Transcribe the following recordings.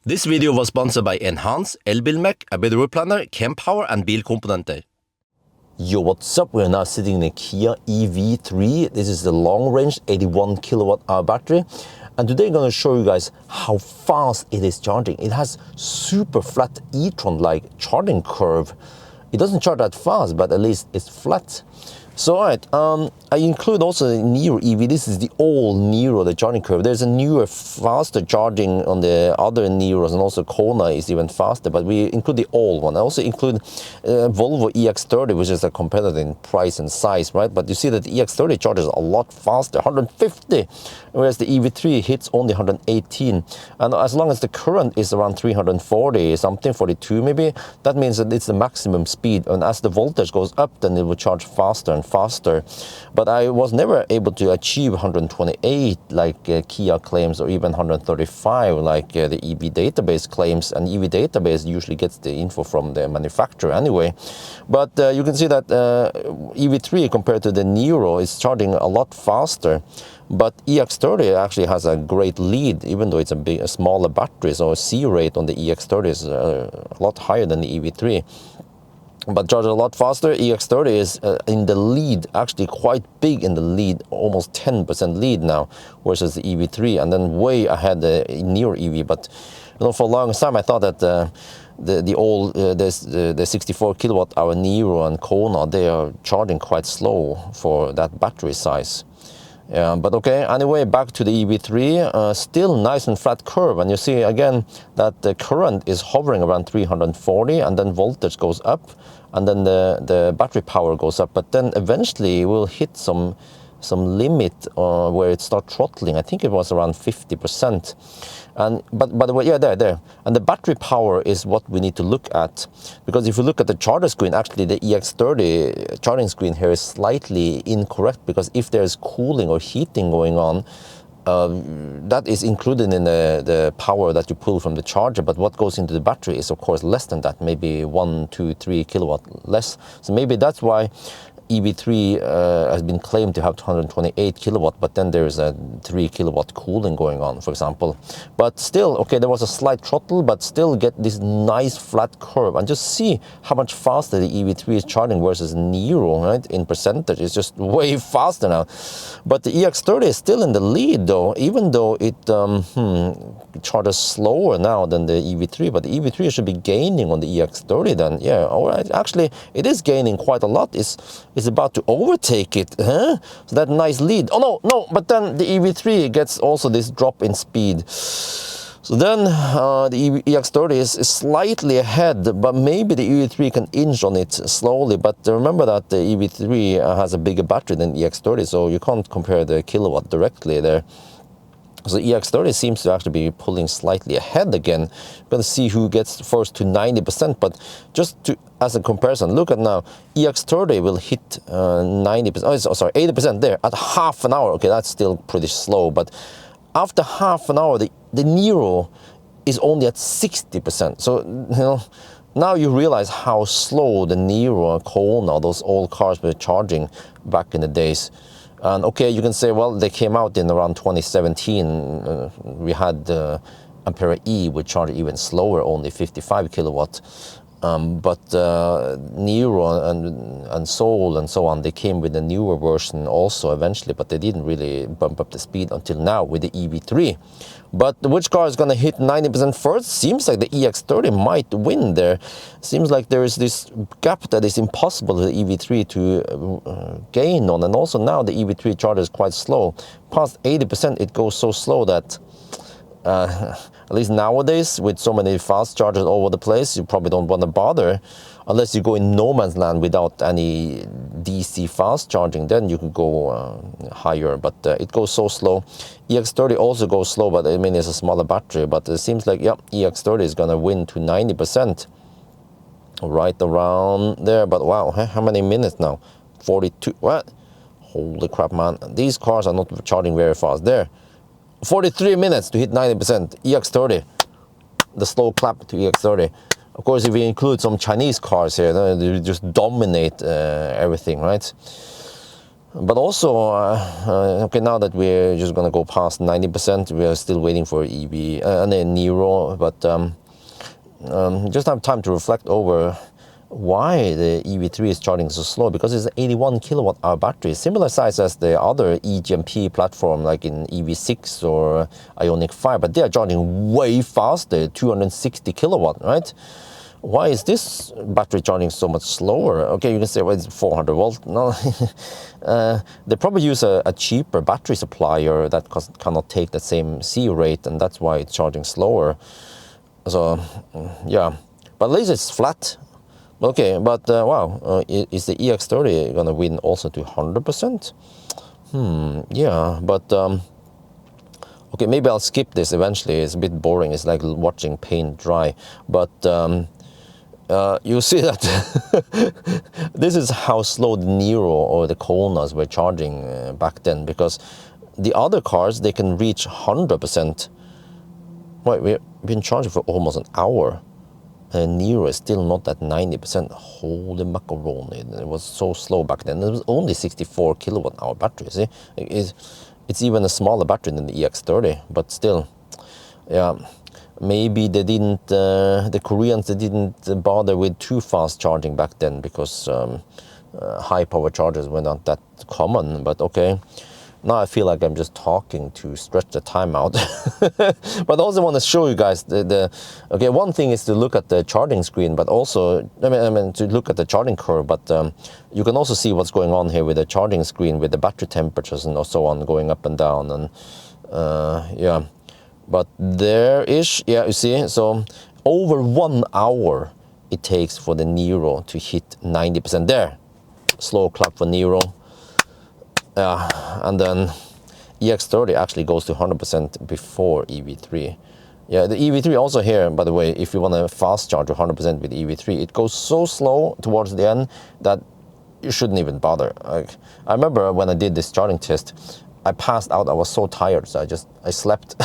This video was sponsored by Enhance, Elbilmek, ABRP Planner, Kempower and Bilkomponenter. Yo, what's up? We're now sitting in a Kia EV3. This is the long range 81 kilowatt hour battery. And today I'm going to show you guys how fast it is charging. It has super flat e-tron-like charging curve. It doesn't charge that fast, but at least it's flat. So alright, I include also the e-Niro EV. This is the old e-Niro, the charging curve. There's a newer, faster charging on the other e-Niros, and also Kona is even faster, but we include the old one. I also include Volvo EX30, which is a competitor in price and size, right? But you see that the EX30 charges a lot faster, 150, whereas the EV3 hits only 118. And as long as the current is around 340 something, 42 maybe, that means that it's the maximum speed. And as the voltage goes up, then it will charge faster and faster. But I was never able to achieve 128 like Kia claims, or even 135 like the EV database claims. And EV database usually gets the info from the manufacturer anyway. But you can see that EV3 compared to the e-Niro is charging a lot faster. But EX30 actually has a great lead, even though it's a smaller battery. So C rate on the EX30 is a lot higher than the EV3. But charges a lot faster. EX30 is in the lead, actually quite big in the lead, almost 10% lead now, versus the EV3, and then way ahead the e-Niro EV. But you know, for a long time I thought that the 64 kilowatt hour e-Niro and Kona, they are charging quite slow for that battery size. But okay, anyway, back to the EV3, still nice and flat curve, and you see again that the current is hovering around 340, and then voltage goes up, and then the battery power goes up, but then eventually we'll hit some limit where it starts throttling. I think it was around 50%. And but by the way, yeah, there. And the battery power is what we need to look at, because if you look at the charger screen, actually the EX30 charging screen here is slightly incorrect, because if there's cooling or heating going on, that is included in the power that you pull from the charger, but what goes into the battery is of course less than that, maybe 1, 2, 3 kilowatt less. So maybe that's why EV3 has been claimed to have 128 kilowatt, but then there's a 3 kilowatt cooling going on, for example. But still, okay, there was a slight throttle, but still get this nice flat curve, and just see how much faster the EV3 is charging versus e-Niro, right? In percentage, it's just way faster now. But the EX30 is still in the lead though, even though it charges slower now than the EV3, but the EV3 should be gaining on the EX30 then. Yeah, all right, actually it is gaining quite a lot. It's about to overtake it, huh? So that nice lead. Oh no, but then the EV3 gets also this drop in speed. So then the EX30 is slightly ahead, but maybe the EV3 can inch on it slowly. But remember that the EV3 has a bigger battery than EX30, so you can't compare the kilowatt directly there. So EX30 seems to actually be pulling slightly ahead again. We're going to see who gets first to 90%, but just as a comparison, look at now, EX30 will hit 90%, oh sorry, 80% there at half an hour. Okay, that's still pretty slow, but after half an hour, the e-Niro is only at 60%. So, you know, now you realize how slow the e-Niro and Kona, those old cars were charging back in the days. And okay, you can say, well, they came out in around 2017. We had Ampere E, which charged even slower, only 55 kilowatt. But Niro and Soul and so on, they came with a newer version also eventually, but they didn't really bump up the speed until now with the EV3. But which car is going to hit 90% first? Seems like the EX30 might win there. Seems like there is this gap that is impossible for the EV3 to gain on. And also now the EV3 charger is quite slow. Past 80%, it goes so slow that at least nowadays, with so many fast chargers all over the place, you probably don't want to bother. Unless you go in no man's land without any DC fast charging, then you can go higher, but it goes so slow. EX30 also goes slow, but I mean it's a smaller battery, but it seems like, yeah, EX30 is gonna win to 90%. Right around there, but wow, how many minutes now? 42, what? Holy crap, man. These cars are not charging very fast there. 43 minutes to hit 90%, EX30. The slow clap to EX30. Of course, if we include some Chinese cars here, they just dominate everything, right? But also, okay, now that we're just gonna go past 90%, we are still waiting for EV and then Niro. But just have time to reflect over why the EV3 is charging so slow, because it's an 81 kilowatt hour battery, similar size as the other eGMP platform like in EV6 or Ioniq 5, but they are charging way faster, 260 kilowatt, right? Why is this battery charging so much slower? Okay, you can say, well, it's 400 volt. No, they probably use a cheaper battery supplier that cannot take the same C rate, and that's why it's charging slower. So, yeah, but at least it's flat. Okay, but wow, is the EX30 gonna win also to 100%? Yeah, but okay, maybe I'll skip this eventually. It's a bit boring. It's like watching paint dry. But you see that this is how slow the Niro or the Konas were charging back then, because the other cars, they can reach 100%. Wait, we've been charging for almost an hour. And Niro is still not at 90%. Holy macaroni, it was so slow back then. It was only 64 kilowatt hour battery, see? It's even a smaller battery than the EX30, but still, yeah. Maybe they didn't, the Koreans, they didn't bother with too fast charging back then, because high power chargers were not that common, but okay. Now I feel like I'm just talking to stretch the time out. But I also want to show you guys okay, one thing is to look at the charging screen, but also, I mean to look at the charging curve, but you can also see what's going on here with the charging screen, with the battery temperatures and so on going up and down, and yeah. But there-ish, yeah, you see, so over 1 hour it takes for the Niro to hit 90%. There, slow clap for Niro. And then EX30 actually goes to 100% before EV3. Yeah, the EV3 also here, by the way, if you want to fast charge 100% with EV3, it goes so slow towards the end that you shouldn't even bother. Like, I remember when I did this charging test, I passed out. I was so tired, so I slept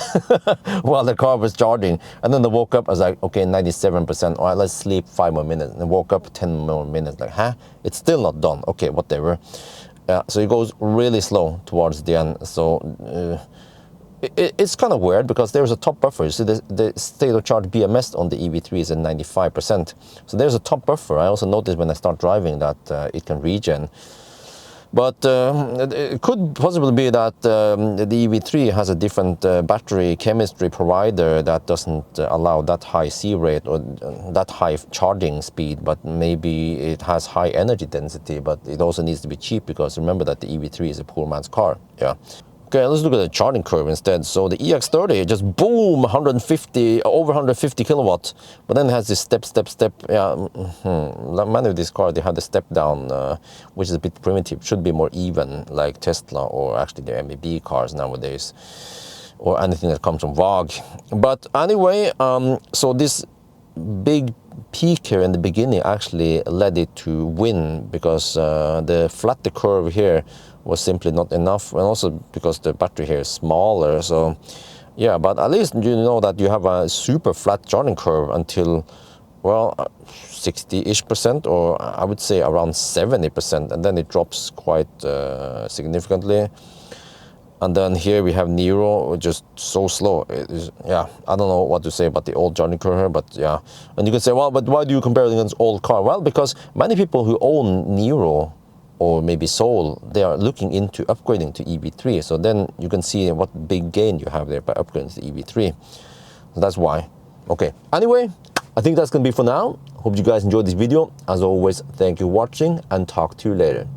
while the car was charging. And then I woke up, I was like, okay, 97%. All right, let's sleep 5 more minutes. And I woke up 10 more minutes, like, huh? It's still not done. Okay, whatever. Yeah, so it goes really slow towards the end. So it's kind of weird, because there's a top buffer. You see, the state of charge BMS on the EV3 is at 95%. So there's a top buffer. I also noticed when I start driving that it can regen. But it could possibly be that the EV3 has a different battery chemistry provider that doesn't allow that high C rate or that high charging speed, but maybe it has high energy density, but it also needs to be cheap, because remember that the EV3 is a poor man's car. Yeah. Okay, let's look at the charging curve instead. So the EX30 just boom, over 150 kilowatt, but then it has this step. Yeah, many of these cars, they have the step down, which is a bit primitive. Should be more even, like Tesla or actually the MEB cars nowadays, or anything that comes from VAG. But anyway, so this big peak here in the beginning actually led it to win, because the flatter curve here was simply not enough, and also because the battery here is smaller. So yeah, but at least you know that you have a super flat charging curve until, well, 60-ish%, or I would say around 70%, and then it drops quite significantly. And then here we have Niro, just so slow. Yeah, I don't know what to say about the old charging curve here, but yeah. And you can say, well, but why do you compare it against old car? Well, because many people who own Niro or maybe Soul, they are looking into upgrading to EV3. So then you can see what big gain you have there by upgrading to EV3. So that's why. Okay, anyway, I think that's gonna be for now. Hope you guys enjoyed this video. As always, thank you for watching, and talk to you later.